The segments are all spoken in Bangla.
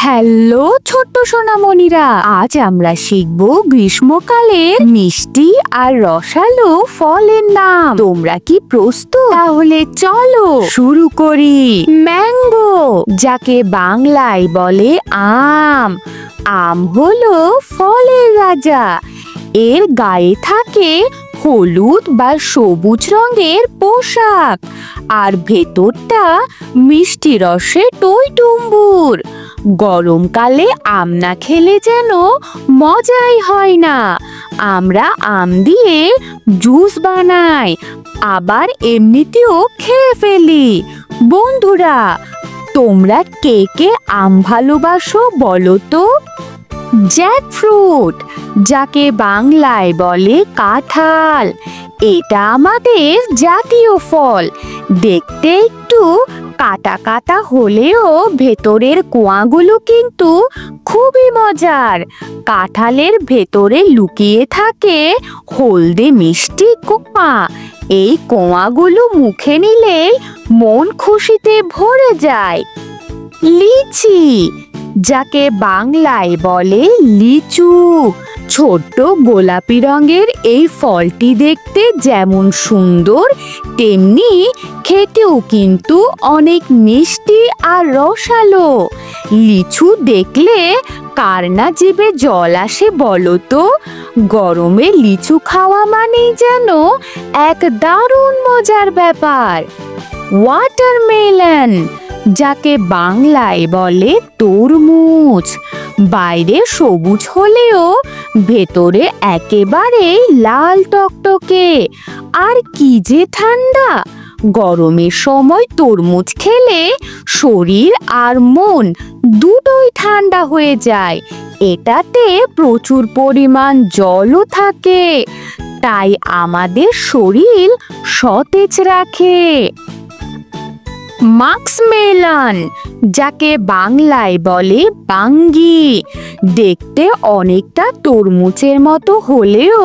হ্যালো ছোট্ট সোনামণিরা, আজ আমরা শিখব গ্রীষ্মকালের মিষ্টি আর রসালো ফলের নাম। তোমরা কি প্রস্তুত? তাহলে চলো শুরু করি। ম্যাঙ্গো, যাকে বাংলায় বলে আম। আম হলো ফলের রাজা। এর গায়ে থাকে হলুদ বা সবুজ রঙের পোশাক, আর ভেতরটা মিষ্টি রসে টইটুম্বুর। গরমকালে আম না খেলে যেন মজাই হয় না। আমরা আম দিয়ে জুস বানাই, আবার এমনিতেও খেয়ে ফেলি। বন্ধুরা, তোমরা কে কে আম ভালোবাসো বলো তো? জ্যাকফ্রুট, যাকে বাংলায় বলে কাঁঠাল। এটা আমাদের জাতীয় ফল। দেখতে একটু কাটা কাটা হলেও ভেতরের কোয়াগুলো কিন্তু খুবই মজার। কাঁঠালের ভেতরে লুকিয়ে থাকে হলদে মিষ্টি কোয়া। এই কোয়াগুলো মুখে নিলেই মন খুশিতে ভরে যায়। লিচি, যাকে বাংলায় বলে লিচু। ছোট্ট গোলাপি রঙের এই ফলটি দেখতে যেমন সুন্দর, তেমনি খেতেও কিন্তু অনেক মিষ্টি আর রসালো। লিচু দেখলে কার না জিভে জল আসে বলো তো? গরমে লিচু খাওয়া মানেই যেন এক দারুণ মজার ব্যাপার। ওয়াটারমেলন, যাকে বাংলায় বলে তরমুজ। বাইরে সবুজ হলেও ভেতরে একেবারে লাল টকটকে। আর কি যে ঠান্ডা! গরমের সময় তরমুজ খেলে শরীর আর মন দুটোই ঠান্ডা হয়ে যায়। এটাতে প্রচুর পরিমাণ জলও থাকে, তাই আমাদের শরীর সতেজ রাখে। মাস্কমেলন, যাকে বাংলায় বলে বাঙ্গি। দেখতে অনেকটা তরমুজের মতো হলেও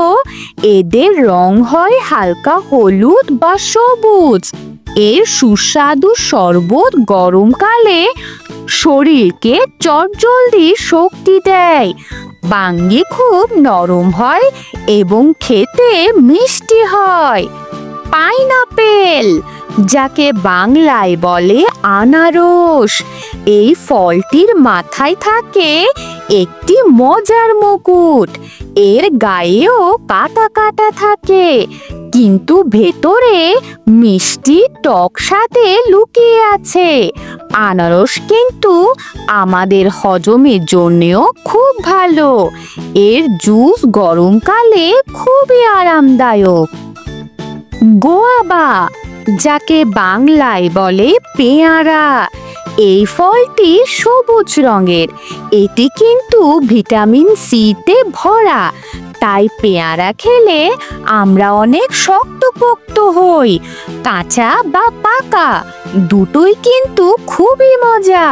এদের রং হয় হালকা হলুদ বা সবুজ। এর সুস্বাদু শরবত গরমকালে শরীরকে চটজলদি শক্তি দেয়। বাঙ্গি খুব নরম হয় এবং খেতে মিষ্টি হয়। পাইনাপেল, যাকে বাংলায় বলে আনারস। এই ফলটির মাথায় থাকে একটি মজার মুকুট। এর গায়েও কাটা কাটা থাকে, কিন্তু ভেতরে মিষ্টি টক স্বাদে লুকিয়ে আছে। আনারস কিন্তু আমাদের হজমের জন্যও খুব ভালো। এর জুস গরমকালে খুবই আরামদায়ক। গোয়াবা, যাকে বাংলায় বলে পেয়ারা। এই ফলটি সবুজ রঙের। এটি কিন্তু ভিটামিন সিতে ভরা, তাই পেয়ারা খেলে আমরা অনেক শক্তপোক্ত হই। কাঁচা বা পাকা দুটোই কিন্তু খুবই মজা।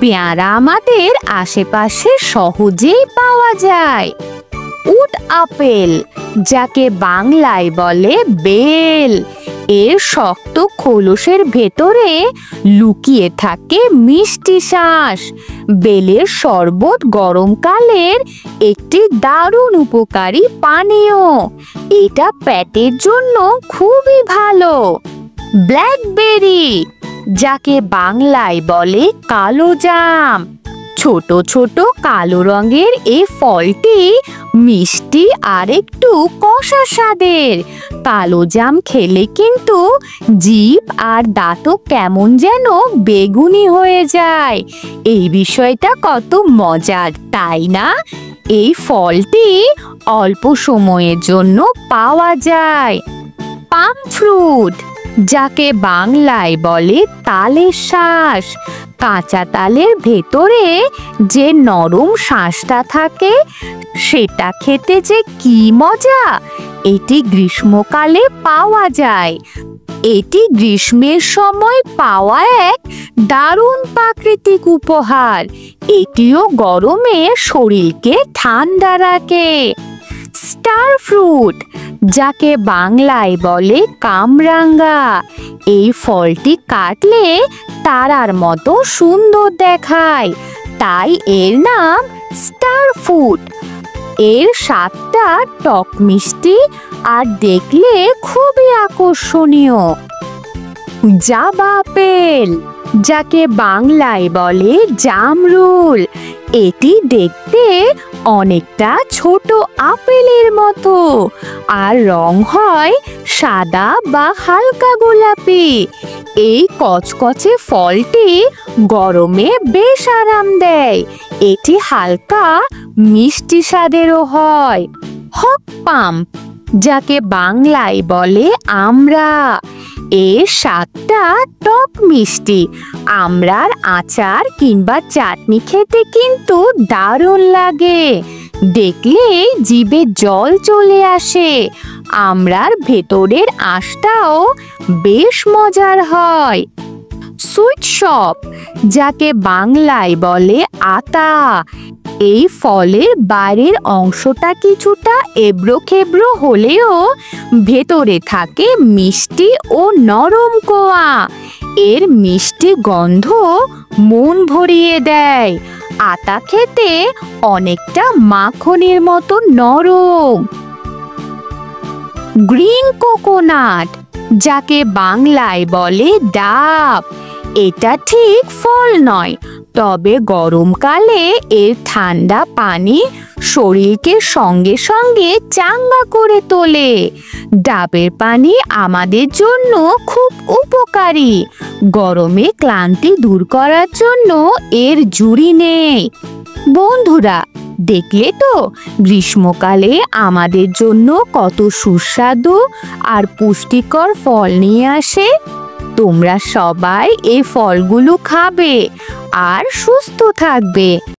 পেয়ারা আমাদের আশেপাশে সহজেই পাওয়া যায়। উড আপেল, যাকে বাংলায় বলে বেল। এর শক্ত খোলসের ভেতরে লুকিয়ে থাকে মিষ্টি শাঁস। বেলের শরবত গরমকালের একটি দারুণ উপকারী পানীয়। এটা পেটের জন্য খুবই ভালো। ব্ল্যাকবেরি, যাকে বাংলায় বলে কালো জাম। ছোট ছোট কালো রঙের এই ফলটি মিষ্টি আর একটু কষা স্বাদের। কালো জাম খেলে কিন্তু জিভ আর দাঁতও কেমন যেন বেগুনি হয়ে যায়। এই বিষয়টা কত মজার, তাই না? এই ফলটি অল্প সময়ের জন্য পাওয়া যায়। পাম ফ্রুট, যাকে বাংলায় বলে তালের শাঁস। কাঁচা তালের ভেতরে যে নরম শাঁসটা থাকে সেটা খেতে যে কি মজা! এটি গ্রীষ্মকালে পাওয়া যায়। এটি গ্রীষ্মের সময় পাওয়া এক দারুণ প্রাকৃতিক উপহার। এটিও গরমে শরীরকে ঠান্ডা রাখে। স্টার ফ্রুট, যাকে বাংলায় বলে কামরাঙ্গা। এই ফলটি কাটলে তারার মতো সুন্দর দেখায়, তাই এর নাম স্টার ফ্রুট। এর স্বাদটা টক মিষ্টি আর দেখলে খুবই আকর্ষণীয়। জাবা আপেল, যাকে বাংলায় বলে জামরুল, এটি দেখতে অনেকটা ছোট আপেলের মতো আর রং হয় সাদা বা হালকা গোলাপি। এই কচকচে ফলটি গরমে বেশ আরাম দেয়। এটি হালকা মিষ্টি স্বাদেরও হয়। হক পাম, যাকে বাংলায় বলে আমড়া, এর স্বাদটা টক মিষ্টি। আমড়ার আচার কিংবা চাটনি খেতে কিন্তু দারুণ লাগে। দেখলেই জিভে জল চলে আসে। আমড়ার ভেতরের আঁশটাও বেশ মজার হয়। সুইট শপ, যাকে বাংলায় বলে আতা, এই ফলের বাইরের অংশটা কিছুটা এবড়ো খেবড়ো হলেও ভেতরে থাকে মিষ্টি ও নরম কোয়া। এর মিষ্টি গন্ধ মন ভরিয়ে দেয়। আতা খেতে অনেকটা মাখনের মতো নরম। গ্রিন কোকোনাট, যাকে বাংলায় বলে ডাব, এটা ঠিক ফল নয়, তবে গরমকালে এর ঠান্ডা পানি শরীরকে সঙ্গে সঙ্গে চাঙ্গা করে তোলে। ডাবের পানি আমাদের জন্য খুব উপকারী। গরমে ক্লান্তি দূর করার জন্য এর জুড়ি নেই। বন্ধুরা, দেখলে তো গ্রীষ্মকালে আমাদের জন্য কত সুস্বাদু আর পুষ্টিকর ফল নিয়ে আসে। তোমরা সবাই এই ফলগুলো খাবে আর সুস্থ থাকবে।